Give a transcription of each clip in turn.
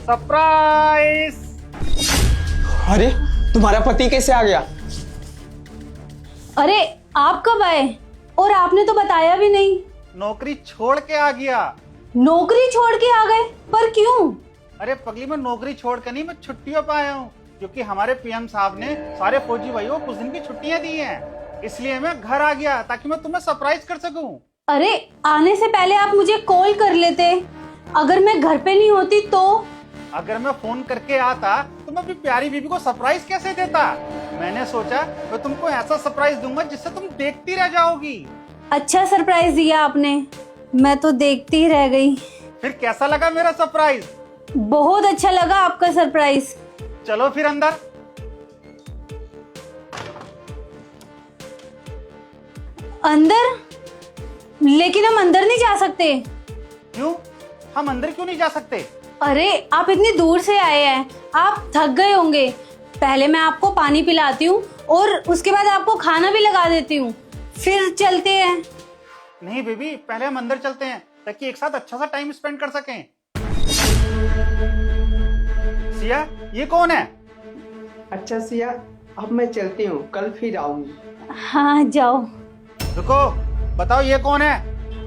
Surprise. अरे तुम्हारा पति कैसे आ गया? अरे आप कब आए? और आपने तो बताया भी नहीं। नौकरी छोड़ के आ गया। नौकरी छोड़ के आ गए? पर क्यों? अरे पगली, मैं नौकरी छोड़ कर नहीं, मैं छुट्टियों पे आया हूँ, क्योंकि हमारे पीएम साहब ने सारे फौजी भाइयों को कुछ दिन की छुट्टियां दी हैं, इसलिए मैं घर आ गया ताकि मैं तुम्हें सरप्राइज कर सकूं। अरे आने से पहले आप मुझे कॉल कर लेते। अगर मैं घर पे नहीं होती तो? अगर मैं फोन करके आता तो मैं अपनी प्यारी बीबी को सरप्राइज कैसे देता। मैंने सोचा मैं तुमको ऐसा सरप्राइज दूंगा जिससे तुम देखती रह जाओगी। अच्छा सरप्राइज दिया आपने, मैं तो देखती ही रह गई। फिर कैसा लगा मेरा सरप्राइज? बहुत अच्छा लगा आपका सरप्राइज। चलो फिर अंदर। अंदर? लेकिन हम अंदर नहीं जा सकते। क्यों? हम अंदर क्यों नहीं जा सकते? अरे आप इतनी दूर से आए हैं, आप थक गए होंगे। पहले मैं आपको पानी पिलाती हूँ और उसके बाद आपको खाना भी लगा देती हूँ, फिर चलते हैं। नहीं बेबी, पहले हम अंदर चलते हैं ताकि एक साथ अच्छा सा टाइम स्पेंड कर सकें। सिया, ये कौन है? अच्छा सिया, अब मैं चलती हूँ, कल फिर आऊंगी। हाँ जाओ। रुको, बताओ ये कौन है?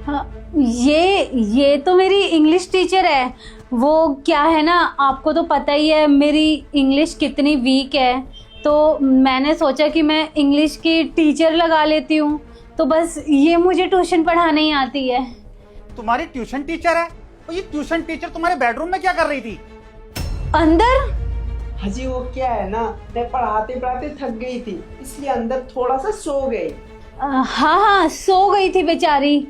हाँ, ये तो मेरी इंग्लिश टीचर है। वो क्या है ना, आपको तो पता ही है मेरी इंग्लिश कितनी वीक है, तो मैंने सोचा कि मैं इंग्लिश की टीचर लगा लेती हूँ। तो बस ये मुझे ट्यूशन पढ़ाने ही आती है। तुम्हारी ट्यूशन टीचर है? तो ये ट्यूशन टीचर तुम्हारे बेडरूम में क्या कर रही थी? अंदर? हाजी वो क्या है ना, मैं पढ़ाते पढ़ाते थक गई थी, इसलिए अंदर थोड़ा सा सो गई। हाँ सो गई थी बेचारी।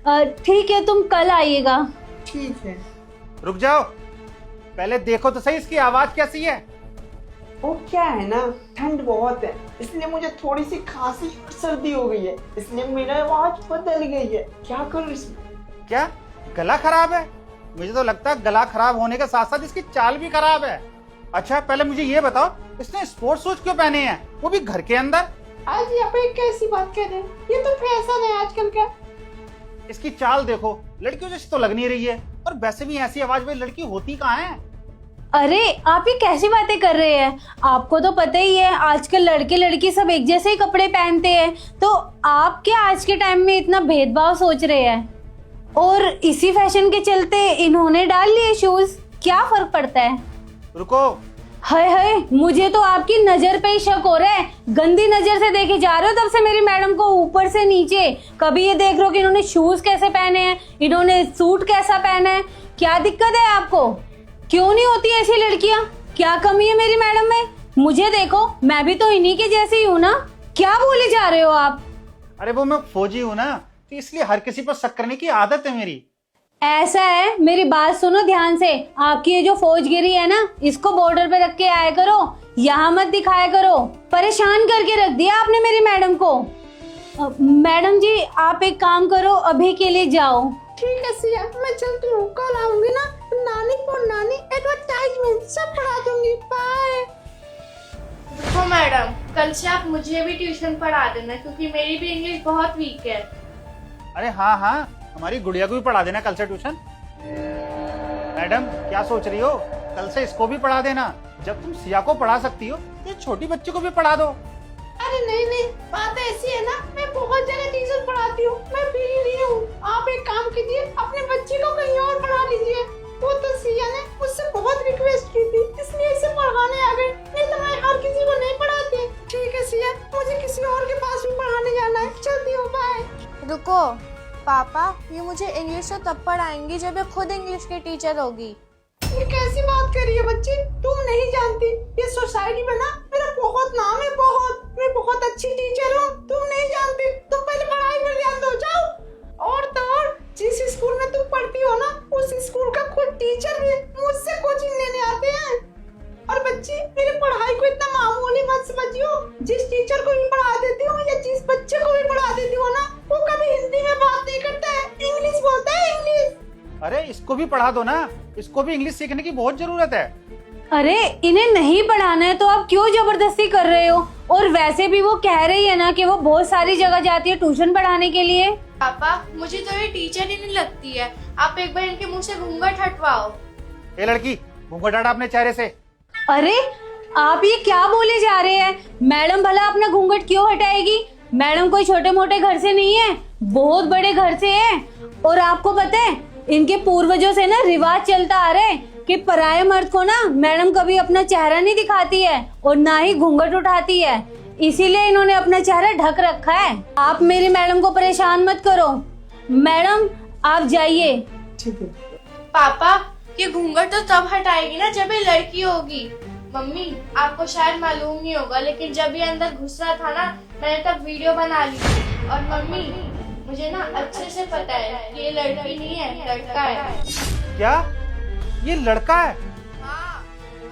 ठीक है, तुम कल आइएगा। ठीक है। रुक जाओ, पहले देखो तो सही इसकी आवाज कैसी है। वो क्या है ना, ठंड बहुत है, इसलिए मुझे थोड़ी सी खांसी और सर्दी हो गई है, इसलिए मेरा आवाज बदल गई है। क्या करूँ इसमें? क्या गला खराब है? मुझे तो लगता है गला खराब होने के साथ साथ इसकी चाल भी खराब है। अच्छा पहले मुझे ये बताओ, इसने स्पोर्ट्स शूज क्यों पहने हैं, वो भी घर के अंदर? आज यहाँ पे कैसी बात कर रहे हैं, ये तो फैशन है आजकल का। इसकी चाल देखो, लड़कियों जैसी तो लग नहीं रही है, और वैसे भी ऐसी आवाज वाली लड़की होती कहाँ है? अरे आप ये कैसी बातें कर रहे हैं? आपको तो पता ही है आजकल लड़के लड़की सब एक जैसे ही कपड़े पहनते हैं, तो आप क्या आज के टाइम में इतना भेदभाव सोच रहे हैं? और इसी फैशन के चलते इन्होंने डाल लिए शूज, क्या फर्क पड़ता है? रुको, हाय हाय, मुझे तो आपकी नजर पे ही शक हो रहा है। गंदी नजर से देखे जा रहे हो तब से मेरी मैडम को, ऊपर से नीचे। कभी ये देख रहे हो कि इन्होंने शूज कैसे पहने हैं, इन्होंने सूट कैसा पहना है। क्या दिक्कत है आपको? क्यों नहीं होती ऐसी लड़कियां? क्या कमी है मेरी मैडम में? मुझे देखो, मैं भी तो इन्हीं के जैसी हूँ ना। क्या बोले जा रहे हो आप? अरे वो मैं फौजी हूँ ना, तो इसलिए हर किसी पर शक करने की आदत है मेरी। ऐसा है, मेरी बात सुनो ध्यान से। आपकी ये जो फौजगिरी है ना, इसको बॉर्डर पे रख के आया करो, यहाँ मत दिखाया करो। परेशान करके रख दिया आपने मेरी मैडम को। मैडम जी आप एक काम करो, अभी के लिए जाओ। ठीक है सिया, मैं चलती हूँ, कल आऊंगी ना, नानी और नानी एडवर्टाइजमेंट सब पढ़ा दूंगी। बाय। देखो मैडम, कल से आप मुझे भी ट्यूशन पढ़ा देना, क्योंकि मेरी भी इंग्लिश बहुत वीक है। अरे हाँ हाँ, हमारी गुड़िया को भी पढ़ा देना कल से ट्यूशन। मैडम क्या सोच रही हो, कल से इसको भी पढ़ा देना। जब तुम सिया को पढ़ा सकती हो तो छोटी बच्ची को भी पढ़ा दो। अरे नहीं, बात ऐसी है ना, मैं बहुत जगह ट्यूशन पढ़ाती हूँ, मैं फ्री नहीं हूँ। आप एक काम कीजिए, अपने बच्चे को कहीं और पढ़ा लीजिए। वो तो सिया ने मुझसे बहुत रिक्वेस्ट की थी, इसलिए इसे पढ़ाने आ गए, नहीं तो मैं हर किसी को नहीं पढ़ाती। ठीक है सिया, मुझे किसी और के पास भी पढ़ाने जाना है, चलती हूँ, बाय। रुको पापा, ये मुझे इंग्लिश तो तब पढ़ाएंगी जब ये खुद इंग्लिश की टीचर होगी। ये कैसी बात कर रही है बच्ची, तुम नहीं जानती, ये सोसाइटी में ना मेरा बहुत नाम है, बहुत। मैं बहुत अच्छी टीचर हूँ, तुम नहीं जानती। तुम पहले पढ़ाई पर ध्यान दो, जाओ। और तो और, जिस स्कूल में तुम पढ़ती हो ना, उस स्कूल का खुद टीचर भी मुझसे कोचिंग लेने आते हैं। और बच्ची, मेरी पढ़ाई को इतना मामूली मत समझियो। जिस टीचर को भी पढ़ा देती हूँ या जिस बच्चे को भी पढ़ा देती हूँ ना, वो कभी हिंदी में बात नहीं करता है, इंग्लिश बोलता है, इंग्लिश। अरे इसको भी पढ़ा दो ना, इसको भी इंग्लिश सीखने की बहुत जरूरत है। अरे इन्हें नहीं पढ़ाना है तो आप क्यों जबरदस्ती कर रहे हो? और वैसे भी वो कह रही है ना कि वो बहुत सारी जगह जाती है ट्यूशन पढ़ाने के लिए। पापा मुझे तो ये टीचर ही नहीं लगती है, आप एक बार इनके मुंह से घूंघट हटवाओ। ए लड़की, घूंघट हटा अपने चेहरे से। अरे आप ये क्या बोले जा रहे हैं? मैडम भला अपना घूंघट क्यों हटाएगी? मैडम कोई छोटे मोटे घर से नहीं है, बहुत बड़े घर से है। और आपको पता है इनके पूर्वजों से ना रिवाज चलता आ रहा है कि पराये मर्द को ना मैडम कभी अपना चेहरा नहीं दिखाती है और ना ही घूंघट उठाती है, इसीलिए इन्होंने अपना चेहरा ढक रखा है। आप मेरी मैडम को परेशान मत करो। मैडम आप जाइए। ठीक है। पापा ये घूंघट तो तब हटाएगी ना जब ये लड़की होगी। मम्मी आपको शायद मालूम नहीं होगा लेकिन जब ये अंदर घुस रहा था ना मैंने तब वीडियो बना ली थी। और मम्मी मुझे ना अच्छे से पता है कि ये लड़की नहीं है, लड़का है। क्या ये लड़का है? हाँ।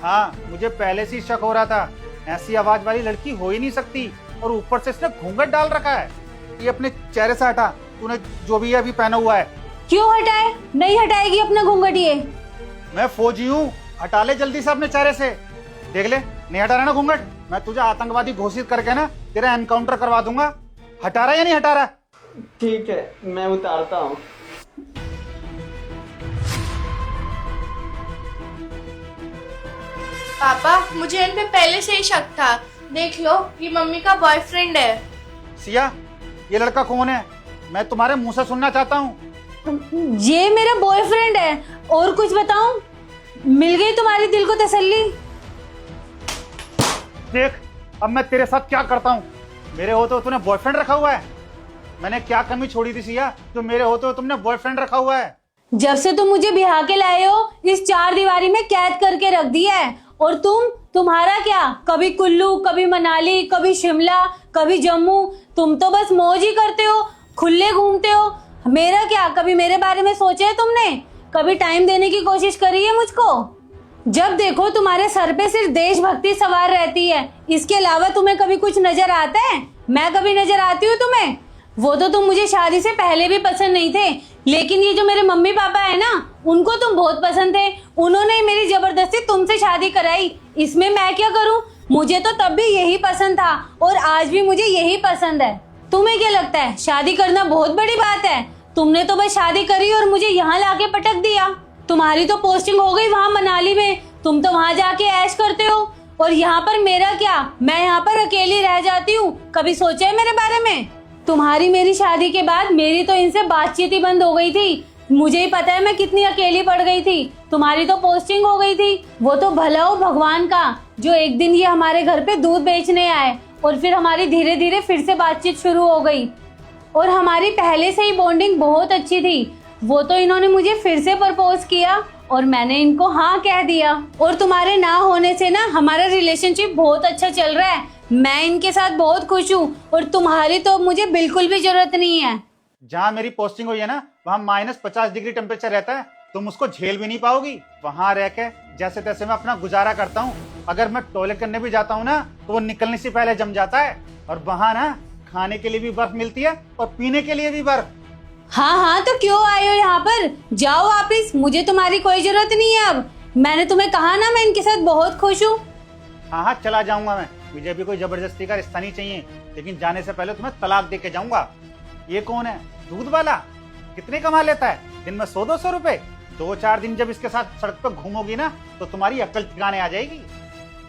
हाँ, मुझे पहले से ही शक हो रहा था। ऐसी आवाज वाली लड़की हो ही नहीं सकती, और ऊपर से इसने घूंघट डाल रखा है। ये अपने चेहरे से हटा, तूने जो भी अभी पहना हुआ है। क्यों हटाए? नहीं हटाएगी अपना घूंघट ये। मैं फौजी हूँ, हटा ले जल्दी से अपने चेहरे से। देख ले, नहीं हटा रहा ना घूंघट, मैं तुझे आतंकवादी घोषित करके ना तेरा एनकाउंटर करवा दूंगा। हटा रहा है या नहीं हटा रहा? ठीक है, मैं उतारता हूँ। पापा मुझे इन पे पहले से ही शक था। देख लो ये मम्मी का बॉयफ्रेंड है। सिया, ये लड़का कौन है? मैं तुम्हारे मुंह से सुनना चाहता हूँ। ये मेरा बॉयफ्रेंड है। और कुछ बताऊं? मिल गई तुम्हारी दिल को तसल्ली? देख अब मैं तेरे साथ क्या करता हूँ। मेरे होते हो तूने बॉयफ्रेंड रखा हुआ है? मैंने क्या कमी छोड़ी थी सिया जो मेरे होते हो तुमने बॉयफ्रेंड रखा हुआ है? जब से तुम मुझे बिहा के लाए हो इस चार दीवारी में कैद करके रख दिया है। और तुम्हारा क्या? कभी कुल्लू, कभी मनाली, कभी शिमला, कभी जम्मू। तुम तो बस मौज ही करते हो, खुले घूमते हो। मेरा क्या? कभी मेरे बारे में सोचा है तुमने? कभी टाइम देने की कोशिश करी है मुझको? जब देखो तुम्हारे सर पे सिर्फ देशभक्ति सवार रहती है, इसके अलावा तुम्हें कभी कुछ नजर आता है? मैं कभी नजर आती हूँ तुम्हें? वो तो तुम मुझे शादी से पहले भी पसंद नहीं थे, लेकिन ये जो मेरे मम्मी पापा है ना उनको तुम बहुत पसंद थे। उन्होंने ही मेरी जबरदस्ती तुमसे शादी कराई। इसमें मैं क्या करूं? मुझे तो तब भी यही पसंद था और आज भी मुझे यही पसंद है। तुम्हें क्या लगता है शादी करना बहुत बड़ी बात है? तुमने तो बस शादी करी और मुझे यहाँ लाके पटक दिया। तुम्हारी तो पोस्टिंग हो गई वहाँ मनाली में, तुम तो वहाँ जाके ऐश करते हो। और यहाँ पर मेरा क्या? मैं यहाँ पर अकेली रह जाती हूँ। कभी सोचा है मेरे बारे में? तुम्हारी मेरी शादी के बाद मेरी तो इनसे बातचीत ही बंद हो गई थी। मुझे ही पता है मैं कितनी अकेली पड़ गई थी। तुम्हारी तो पोस्टिंग हो गई थी। वो तो भला हो भगवान का जो एक दिन ये हमारे घर पे दूध बेचने आए और फिर हमारी धीरे धीरे फिर से बातचीत शुरू हो गई। और हमारी पहले से ही बॉन्डिंग बहुत अच्छी थी। वो तो इन्होंने मुझे फिर से प्रपोज किया और मैंने इनको हाँ कह दिया। और तुम्हारे ना होने से ना हमारा रिलेशनशिप बहुत अच्छा चल रहा है। मैं इनके साथ बहुत खुश हूँ और तुम्हारी तो मुझे बिल्कुल भी जरूरत नहीं है। जहाँ मेरी पोस्टिंग हुई है ना वहाँ -50 डिग्री टेम्परेचर रहता है, तुम उसको झेल भी नहीं पाओगी। वहाँ रह के जैसे तैसे मैं अपना गुजारा करता हूँ। अगर मैं टॉयलेट करने भी जाता हूँ ना तो वो निकलने से पहले जम जाता है। और वहाँ ना खाने के लिए भी बर्फ मिलती है और पीने के लिए भी बर्फ। हाँ हाँ तो क्यों आए हो यहाँ पर? जाओ वापिस, मुझे तुम्हारी कोई जरूरत नहीं है अब। मैंने तुम्हें कहा ना मैं इनके साथ बहुत खुश हूँ। हाँ हाँ चला जाऊंगा मैं, मुझे भी कोई जबरदस्ती का रिश्ता नहीं चाहिए, लेकिन जाने से पहले तुम्हें तलाक दे के जाऊंगा। ये कौन है? दूध वाला? कितने कमा लेता है? दिन में 100-200 रुपए। 2-4 दिन जब इसके साथ सड़क पर घूमोगी ना तो तुम्हारी अक्ल ठिकाने आ जाएगी।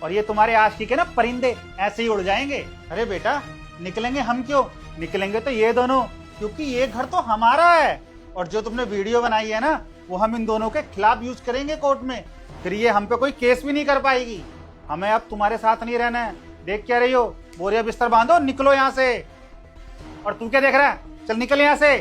और ये तुम्हारे आशिकी के ना परिंदे ऐसे ही उड़ जाएंगे। अरे बेटा निकलेंगे हम क्यों? निकलेंगे तो ये दोनों, क्योंकि ये घर तो हमारा है। और जो तुमने वीडियो बनाई है ना वो हम इन दोनों के खिलाफ यूज करेंगे कोर्ट में। फिर ये हम पे कोई केस भी नहीं कर पाएगी। हमें अब तुम्हारे साथ नहीं रहना है। देख क्या रही हो? बोरिया बिस्तर बांधो, निकलो यहाँ से। और तू क्या देख रहा है? चल निकल यहाँ से।